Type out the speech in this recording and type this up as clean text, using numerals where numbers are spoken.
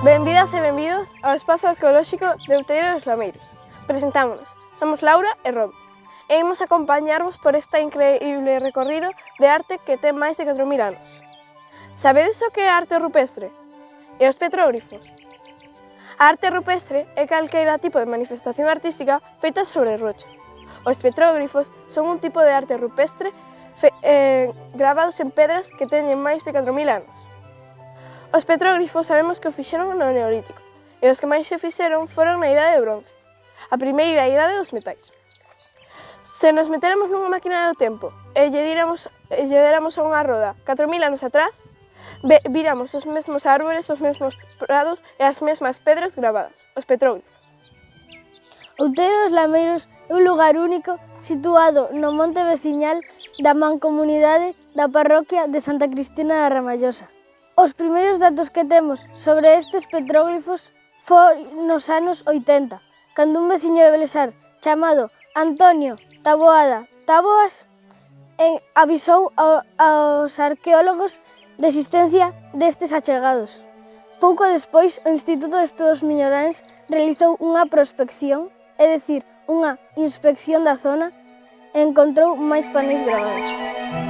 Benvidas e benvidos ao Espazo Arqueolóxico de Outeiro dos Lameiros. Presentámonos, somos Laura e Rob, e imos acompañarvos por este increíble recorrido de arte que ten máis de 4.000 anos. Sabedes o que é a arte rupestre? E os petróglifos? A arte rupestre é calqueira tipo de manifestación artística feita sobre rocha. Os petróglifos son un tipo de arte rupestre gravados en pedras que teñen máis de 4.000 anos. Os petróglifos sabemos que o fixeron no Neolítico, e os que máis se fixeron foron na Idade de Bronce, a primeira idade dos metais. Se nos meteramos nunha máquina do tempo e lle déramos a unha roda 4.000 anos atrás, viramos os mesmos árbores, os mesmos prados e as mesmas pedras gravadas, os petróglifos. Outeiro dos Lameiros é un lugar único situado no monte veciñal da mancomunidade da parroquia de Santa Cristina da Ramallosa. Os primeiros datos que temos sobre estes petróglifos foi nos anos 80, cando un veciño de Belesar chamado Antonio Taboada Taboas avisou aos arqueólogos da existencia destes achegados. Pouco despois, o Instituto de Estudos Miñoráns realizou unha prospección, é dicir, unha inspección da zona, e encontrou máis paneis gravados.